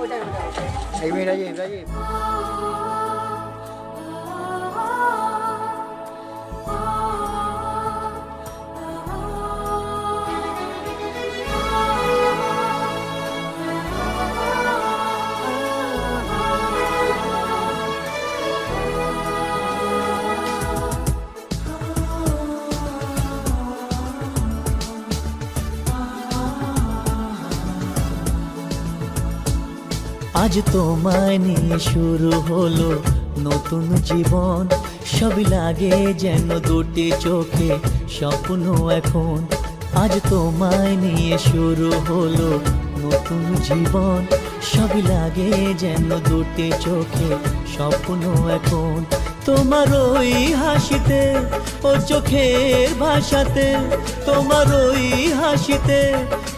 Rajiv, Rajiv, Rajiv. আজ তোমায় নিয়ে শুরু হলো নতুন জীবন, সবই লাগে যেন দুটি চোখে স্বপ্ন এখন। আজ তোমায় নিয়ে শুরু হলো নতুন জীবন, সবই লাগে যেন দুটি চোখে স্বপ্ন এখন। তোমার ওই হাসিতে ও চোখের ভাষাতে, তোমার ওই হাসিতে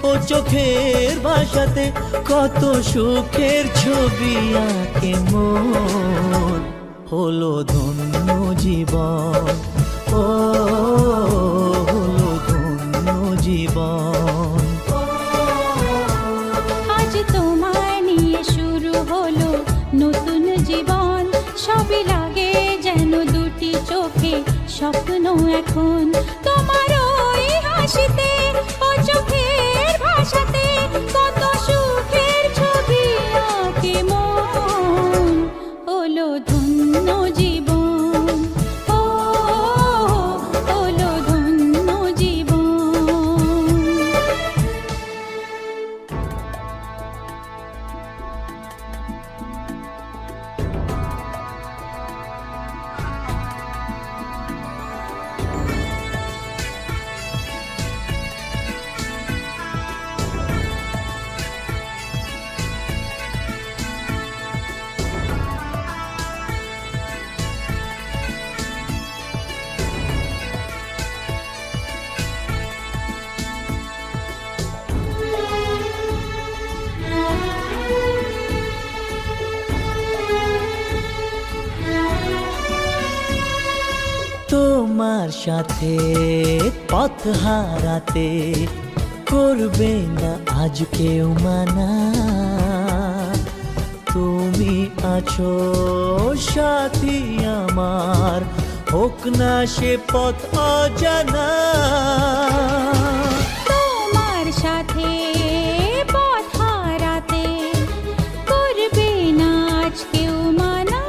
ও চোখের ভাষাতে কত সুখের ছবি আঁকে মন। হলো ধন্য জীবন, ও হলো ধন্য জীবন। আজ তোমায় নিয়ে শুরু হলো নতুন জীবন, সবই লাগে যেন দুটি চোখে স্বপ্ন এখন। তোমার ওই হাসিতে ও চোখের ভাষাতে কত সুখের ছবি আঁকে মন। হলো ধন্য জীবন, ও হলো ধন্য জীবন। তোমার সাথে পথ হারাতে করবে না আজ কেউ মানা। তুমি আছো সাথী আমার, হোক না সে পথ অজানা। তোমার সাথে পথ হারাতে করবে না আজ কেউ মানা।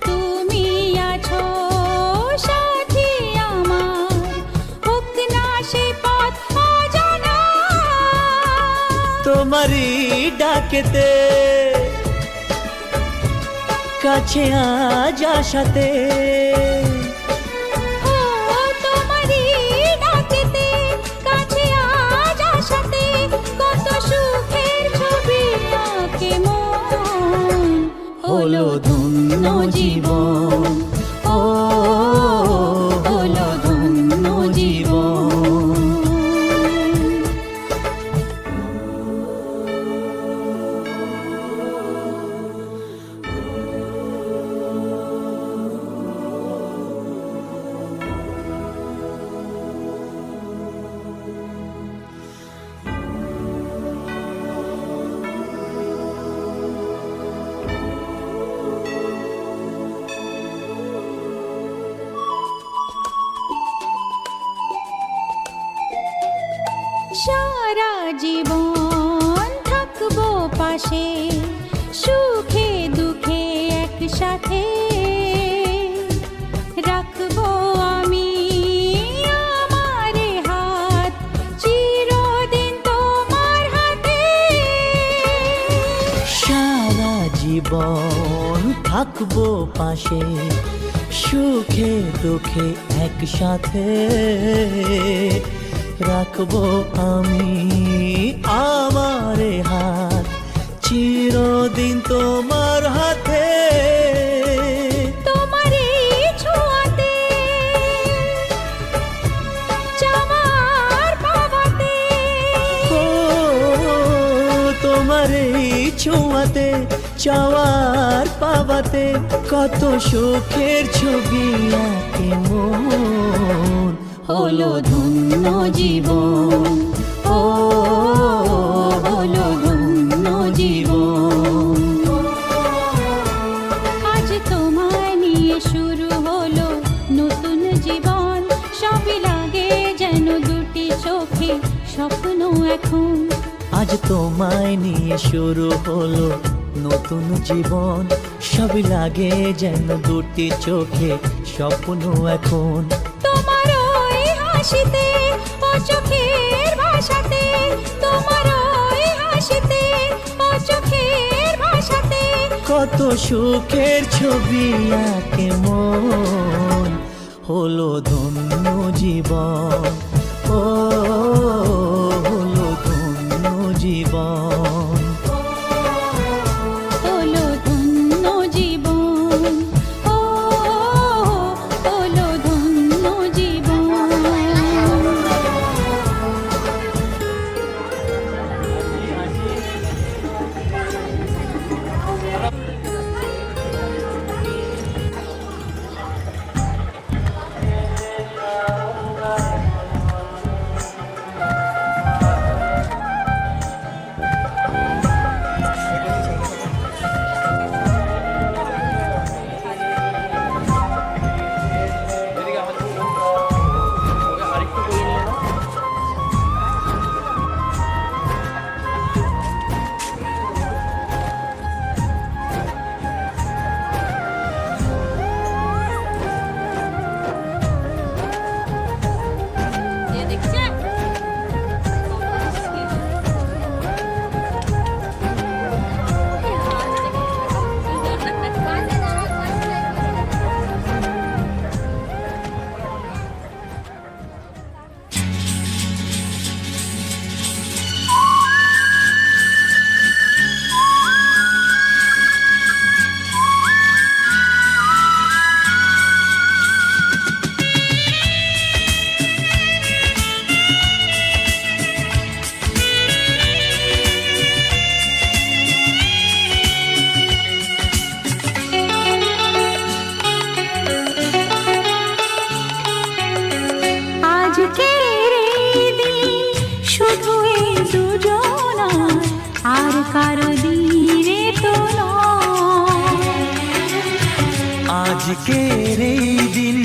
তুমি আছো সাথী আমার, হোক না সে পথ অজানা। তোমারই ডাকেতে কাছে আজ আসাতে, ও তোমারই ডাকেতে কাছে আজ আসাতে কত সুখের ছবি আঁকে মন। হলো ধন্য জীবন, ও হলো ধন্য জীবন। সারা জীবন থাকবো পাশে, সুখে দুঃখে একসাথে রাখবো আমি আমার হাত চিরদিন তোমার হাতে। সারা জীবন থাকবো পাশে, সুখে দুঃখে একসাথে রাখবো আমি আমার হাত চিরদিন তোমার হাতে। তোমার এই ছোঁয়াতে চাওয়ার পাওয়াতে, ও তোমার এই ছোঁয়াতে চাওয়ার পাওয়াতে কত সুখের ছবি আঁকে মন। হলো ধন্য জীবন, ও হলো ধন্য আজ তোমায় নিয়ে শুরু হলো নতুন জীবন, সবই লাগে যেন দুটি চোখে স্বপ্ন এখন। তোমার ওই হাসিতে ও চোখের ভাষাতে, তোমার ওই হাসিতে ও চোখের ভাষাতে কত সুখের ছবি আঁকে মন, হলো ধন্য জীবন, ও হলো ধন্য জীবন। হলো ধন্য জীবন, ও হলো ধন্য জীবন। আজকের এই দিন শুধু এই দুজনার, আর কারো দিনে তো নয়। আজকের এই দিন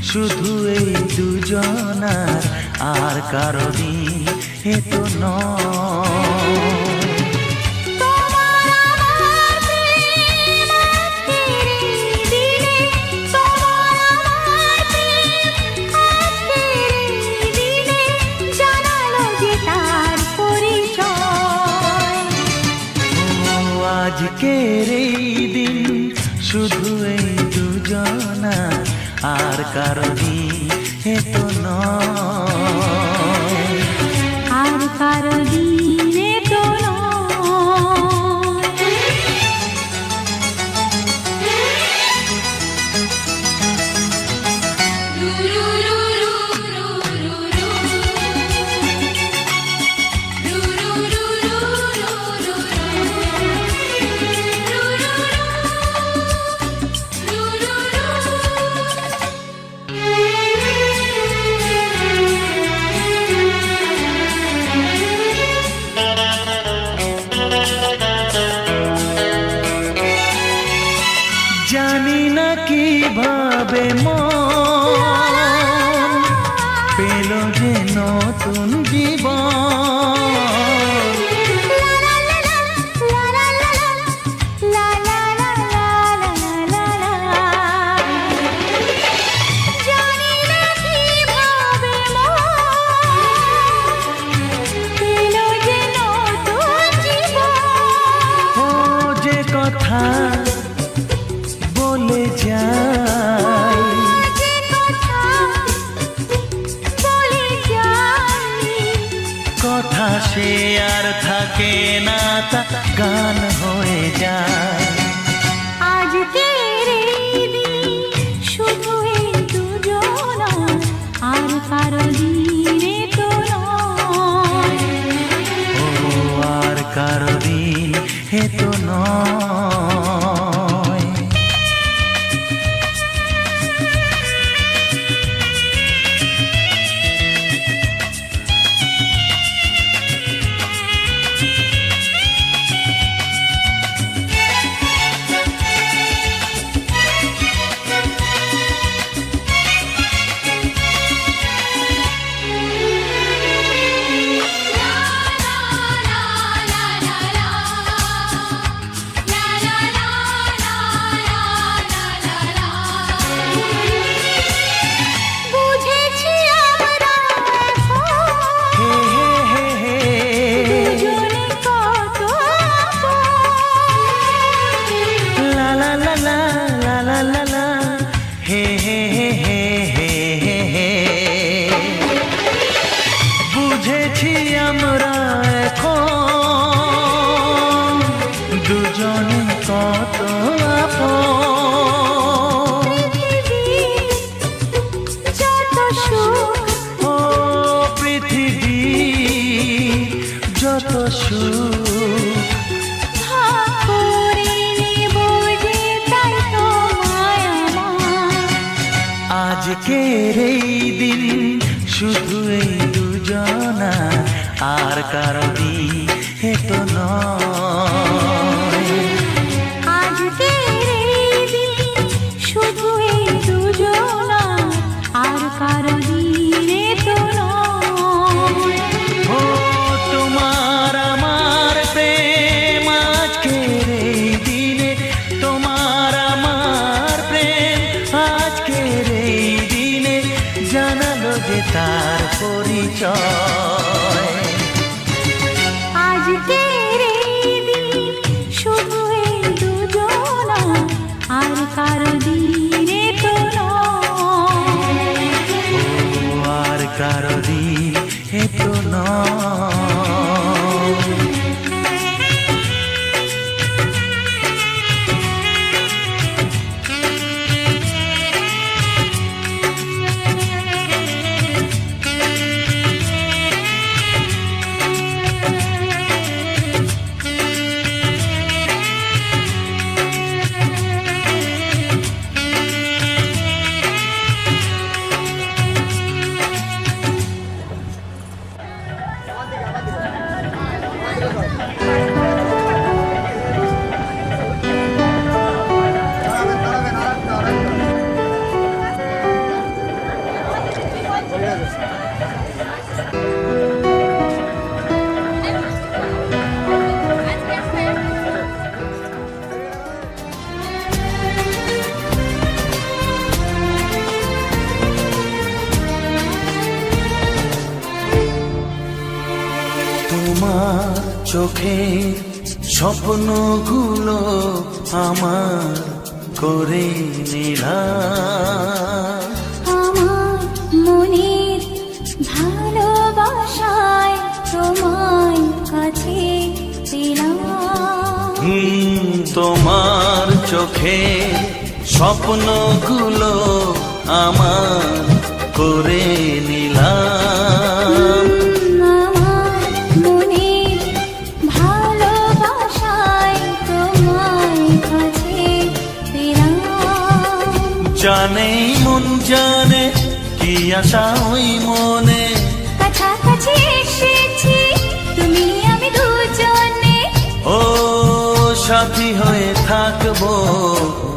শুধু এই দুজনার, আর কারো দিন এ তো নয়। তোমার আমার প্রেম আজকের এই দিনে, তোমার আমার প্রেম আজকের এই দিনে জানালো যে তার পরিচয়। ও আজকের এই দিন শুধু এই দুজনার, আর কারো দিন এ তো নয়। আর কারো দিনে তো নয়। জানি না কিভাবে মন পেল যে নতুন জীবন। জানি না কিভাবে পেল যে নতুন জীবন। ও যে কথা বলে যায়, যে কথা বলে যাই, কথা সে আর থাকে না, তা গান হয়ে যায়। আজকের এই দিন শুধু এই দুজনার, আর কারো দিনে তো নয়। ও আর কারো দিন এ তো নয়। ভাগ করে নেব যে তাই তো মায়া আমার। আজকের এই দিন শুধু এই দুজনা, আর কারো বিয়ে তো নয়। আজকের এই দিন শুধু এই দুজনা, আর কারো দিনে তো নয়। ও তোমার আমার প্রেম আজকের এই দিনে, তোমার আমার প্রেম আজকের এই দিনে জানালো যে তার পরিচয়। আজকের এই দিন শুধু এই দুজনা, আর কারো দিনে তো নয়। ও আর কারো দিনে তো নয়। তোমার চোখের স্বপ্নগুলো আমার করে নিলাম। আমার মনের ভালোবাসায় তোমায় কাছে পেলাম। তোমার চোখের স্বপ্নগুলো আমার করে নিলাম। আমার মনের ভালোবাসায় তোমায় কাছে পেলাম। জানে মন জানে কি আশা ওই মনে, কাছাকাছি এসেছি তুমি আমি দুজনে। ও সাথী হয়ে থাকবো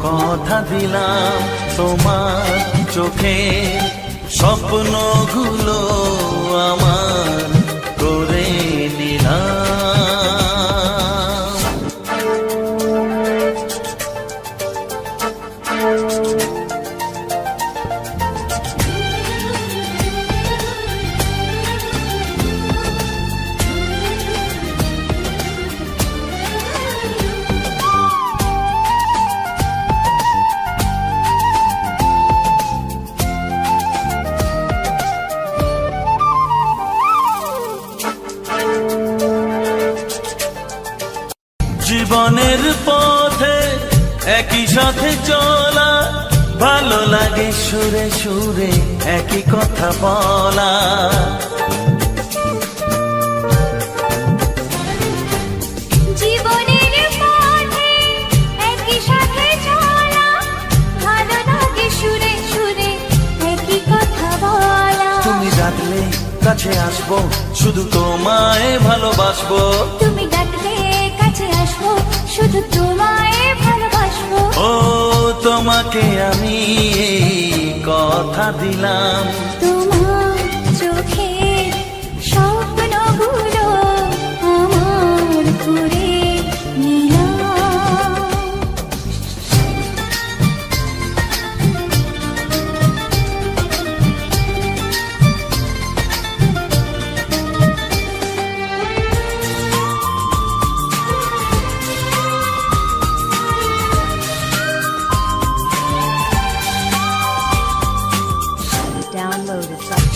কথা দিলাম। তোমার চোখে স্বপ্নগুলো আমার করে নিলাম। জীবনের পথে একই সাথে চলা, ভালো লাগে সুরে সুরে একই কথা বলা। জীবনের পথে একই সাথে চলা, ভালো লাগে সুরে সুরে একই কথা বলা। তুমি ডাকলে কাছে আসবো, শুধু তোমায় ভালোবাসবো। তুমি ডাকলে কাছে আসবো, শুধু তোমায় ভালোবাসবো। ও তোমাকে আমি এই কথা দিলাম। তোমার চোখের স্বপ্নগুলো আমার করে নিলাম।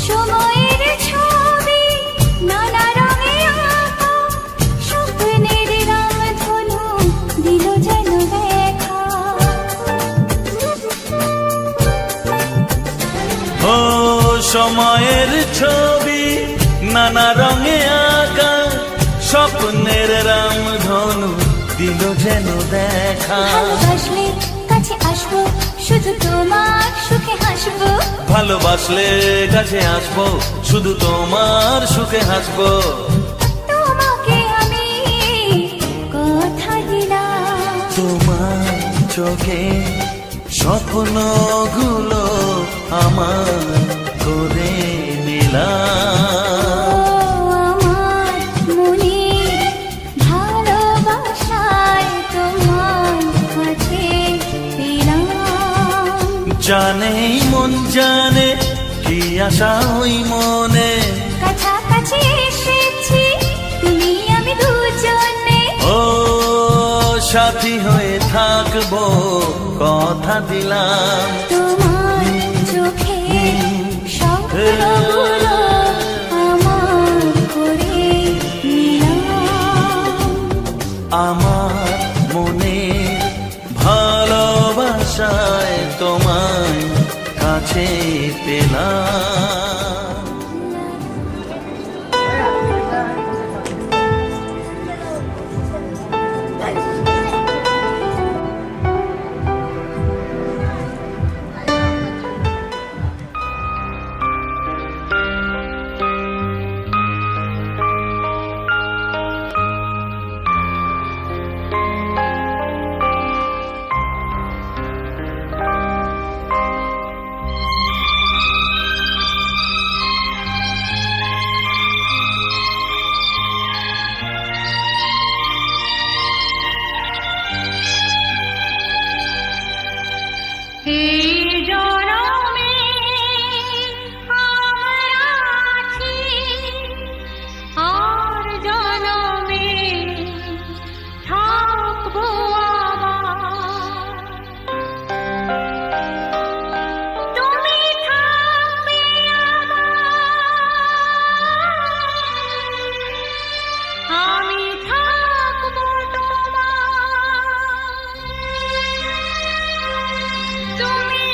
সময়ের ছবি নানা রঙে আঁকা, স্বপ্নের রামধনু দিল যেন দেখা। ও সময়ের ছবি নানা রঙে আঁকা, স্বপ্নের দিল যেন দেখা। ভালোবাসলে কাছে আসবো, শুধু তোমার সুখে হাসবো। ভালোবাসলে কাছে আসবো, শুধু তোমার সুখে হাসবো। তোমাকে আমি কথা দিলাম, তোমার চোখে স্বপ্নগুলো আমার করে নিলাম। আমার মনে ভালোবাসায় তোমার কাছে পেলাম। জানে মন জানে কি আশা ওই মনে, কাছাকাছি এসেছি তুমি আমি দুজনে। ও সাথী হয়ে থাকবো কথা দিলাম। তোমার চোখে স্বপ্নগুলো আমার করে নিলাম। আমার মনে ভালোবাসায় তোমায় কাছে পেলাম। তুমি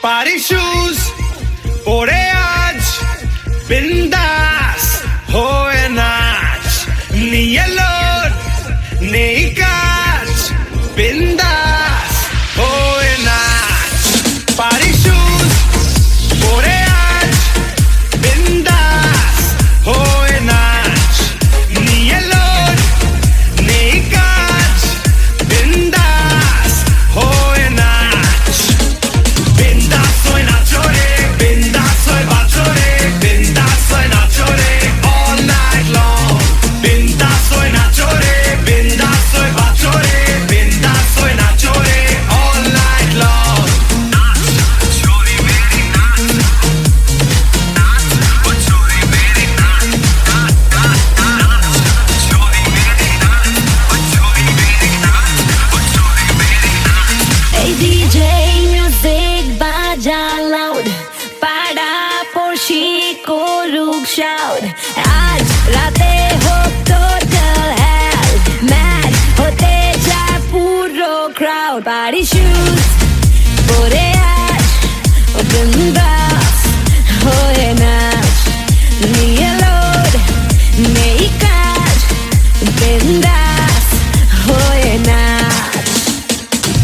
Party shoes, pore aaj, bindas, hoye naach, niye lord, nei kaach, bindas, hoye naach. Party shoes, pore aaj, bindas, hoye naach, niye lord, nei kaach, bindas, hoye naach. Bindas soy nacho re, bindas soy bacho re, bindas soy nacho re, all night long. Bindas soy nacho re, bindas soy bacho re, bindas soy nacho re, all night long. Naach, chori meri naach, naach, oh chori meri naach, naach, naach, chori meri naach, oh chori meri naach, oh chori meri naach. Hey DJ, music baja loud, pada porshi koruk shout. Aaj rate ho total hell, mad hote jay puro crowd. Party shoes, pore aaj, bindas, hoye naach, niye load, nei kaach, bindas, hoye naach.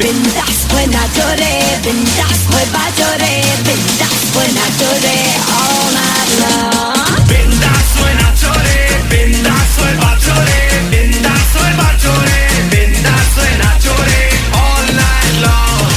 Bindas fue nachore, bindas fue bachore, bindas fue nachore, all night long. Bindas soy nacho re, bindas soy bacho re, bindas soy bacho re, bindas soy nacho re, all night long.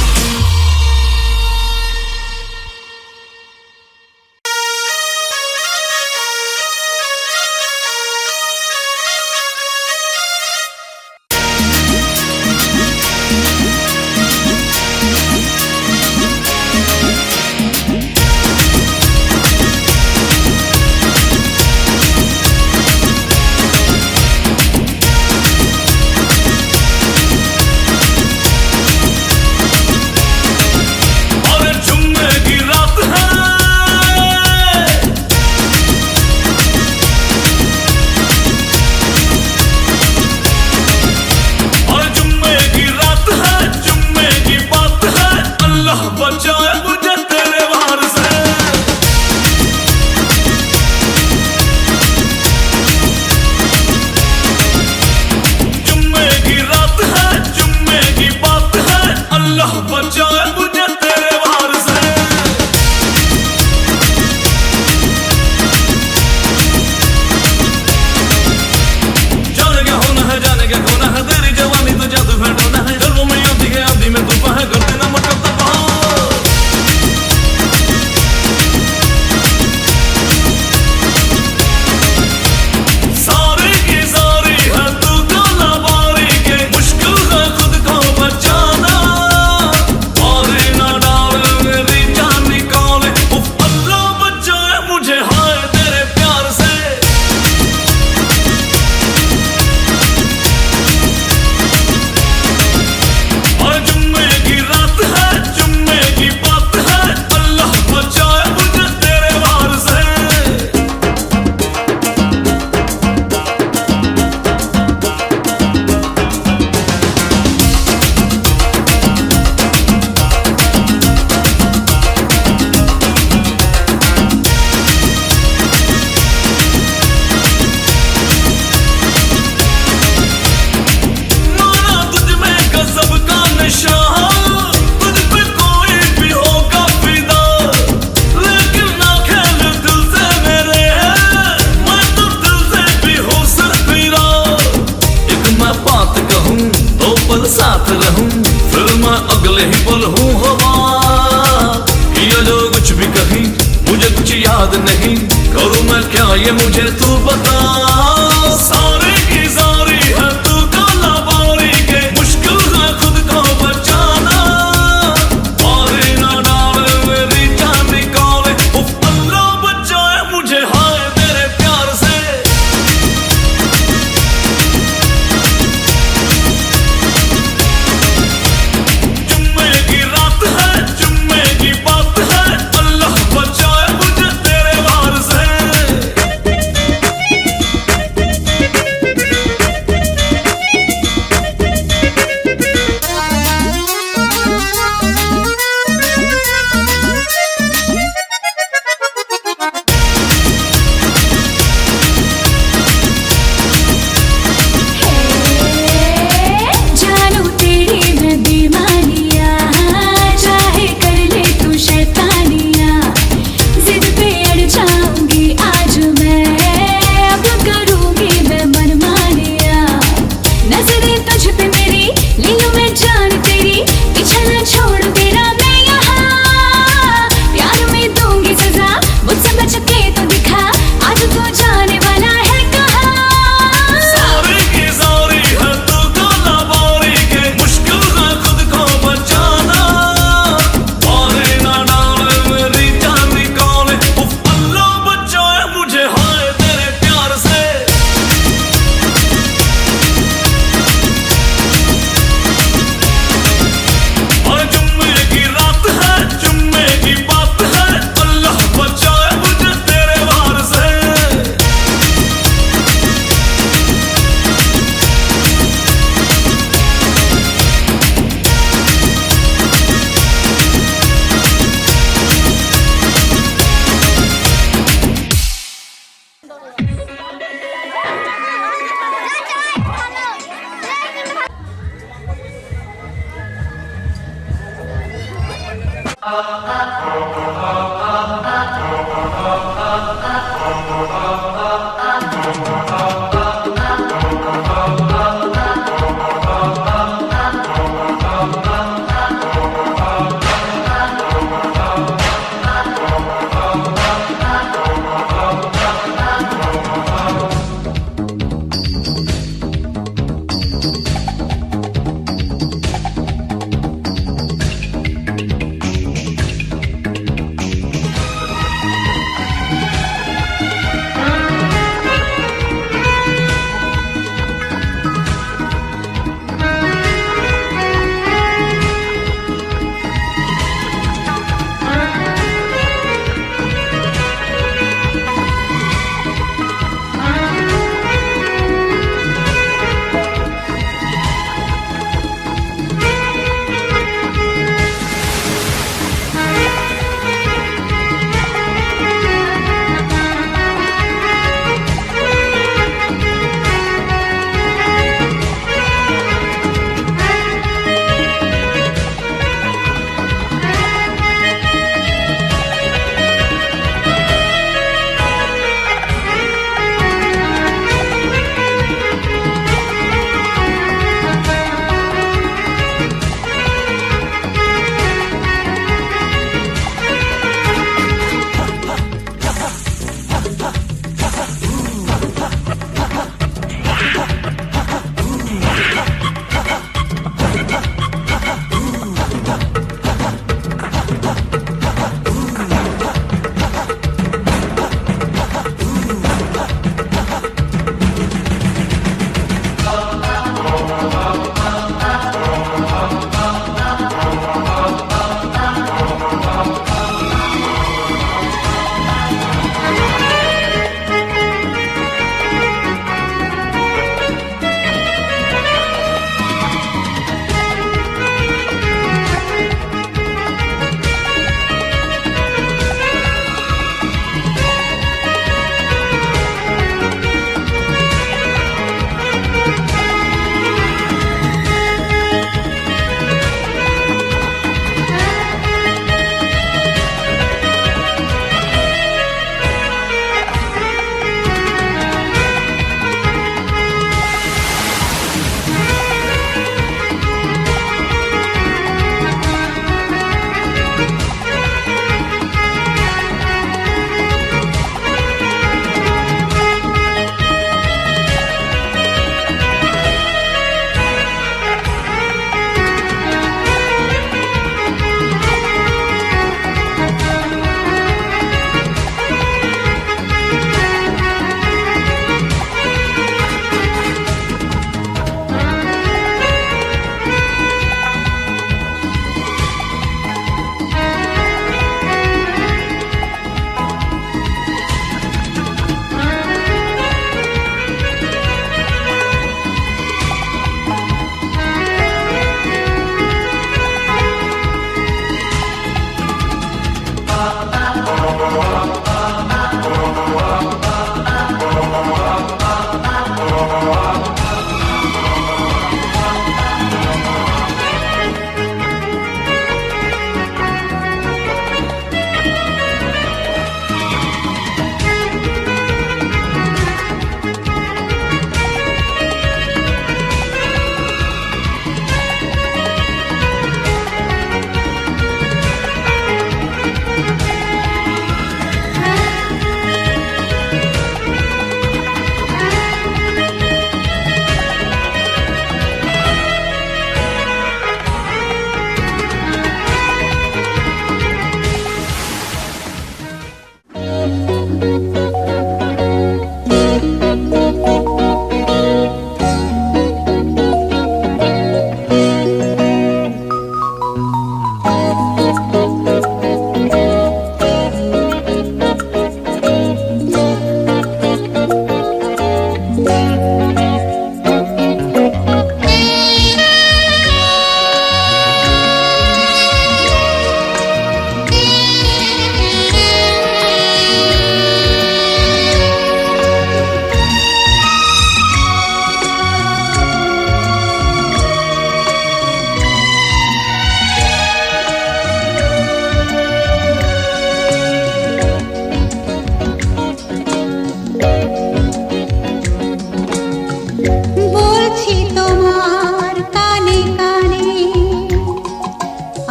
और जुम्मे की रात है, और जुम्मे की रात है, जुम्मे की बात है, अल्लाह बचाए मुझे तेरे वार से। जुम्मे की रात है, जुम्मे की बात है, अल्लाह बचाए मुझे तेरे वार से। जाने क्या होना है, जाने क्या खोना है, तेरी जवानी तो जादू है डोना है, जल्दों में आती है आंधी में तूफान है, करते ना मटक तबाह। सारी की सारी है तू काला बारी के, मुश्किल है खुद को बचाना, मारे ना डाल मेरी जान निकाले, उफ अल्लाह बचाए मुझे हाय तेरे प्यार से। और जुम्मे की रात है, जुम्मे की बात है, अल्लाह बचाए मुझे तेरे वार से। माना तुझ में गज़ब का नशा, तुझ पे कोई भी होगा फिदा, लेकिन ना खेल दिल से मेरे, मैं तो दिल से भी हूँ सरफिरा। एक मैं बात कहूँ, दो पल साथ रहूँ, फिर मैं अगले ही पल हूँ हवा। किया जो कुछ भी कहीं, मुझे कुछ याद नहीं, करूँ मैं क्या ये मुझे तू बता। सारी की सारी है तू काला बारी के, मुश्किल है खुद को बचाना, मारे ना डाल मेरी जान निकाले, उफ अल्लाह बचाए मुझे हाय तेरे प्यार से। जुम्मे की रात है,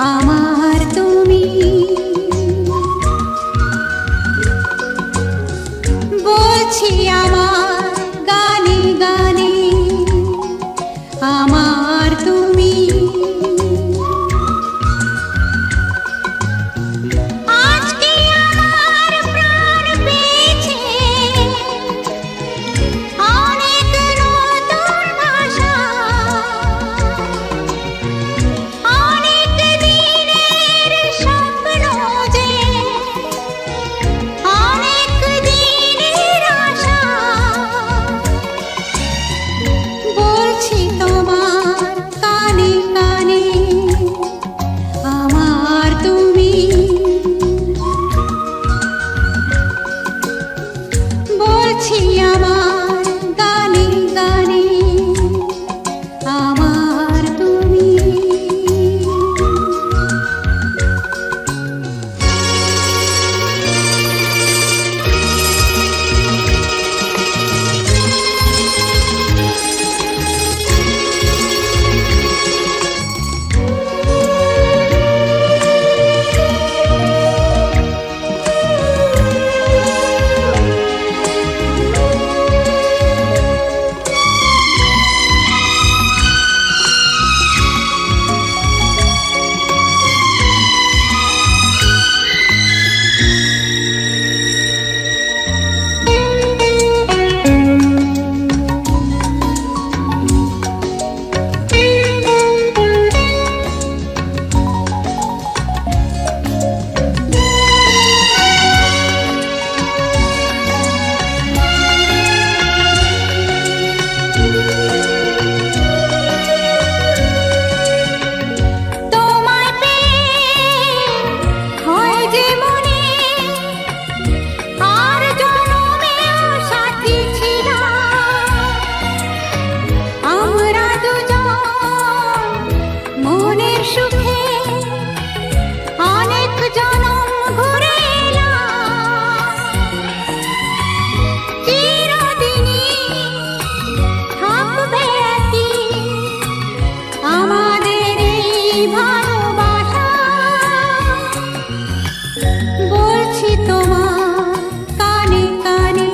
আমার তুমি বলছি আমার গানে গানে আমার তুমি আজকে আমার প্রাণ পেয়েছে অনেক নতুন ভাষা অনেক দিনের স্বপ্ন যে অনেক দিনের আশা বলছি তোমার কানে কানে আমার তুমি বলছি আমার গানে গানে আমার তুমি তোমায় পেয়ে হয় যে মনে আর জনমেও সাথী ছিলাম আমরা দুজন মনের সুখে অনেক জনম ঘুরে এলাম চিরদিনই থাকবে একই আমাদের এই ভালোবাসা বলছি তোমার কানে কানে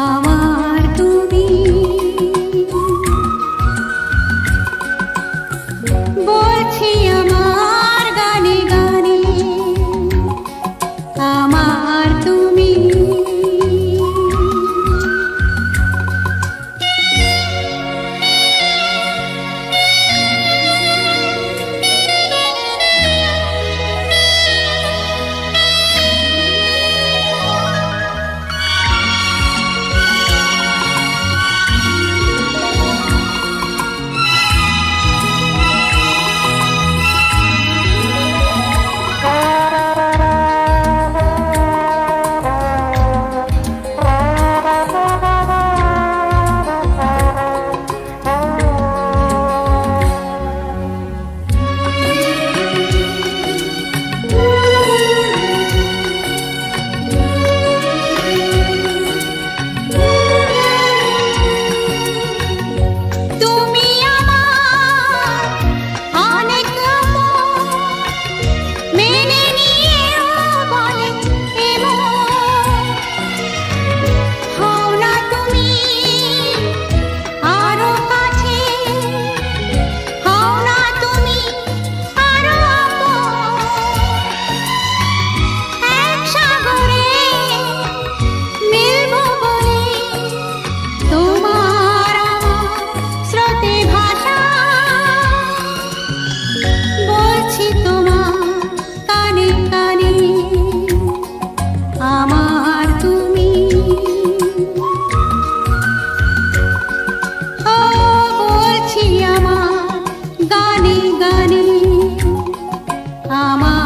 আমার তুমি বলছি আমার গানে গানে আমার তুমি তুমি আমার অনেক আপন মেনে নিয়েও বলে এমন হও না তুমি আরো কাছে হও না তুমি আরো আপন এক সাগরে মিলবো বলে তোমার আমার স্রোতে ভাষা বলছি তোমার কানে কানে আমার তুমি ও বলছি আমার গানে গানে আমার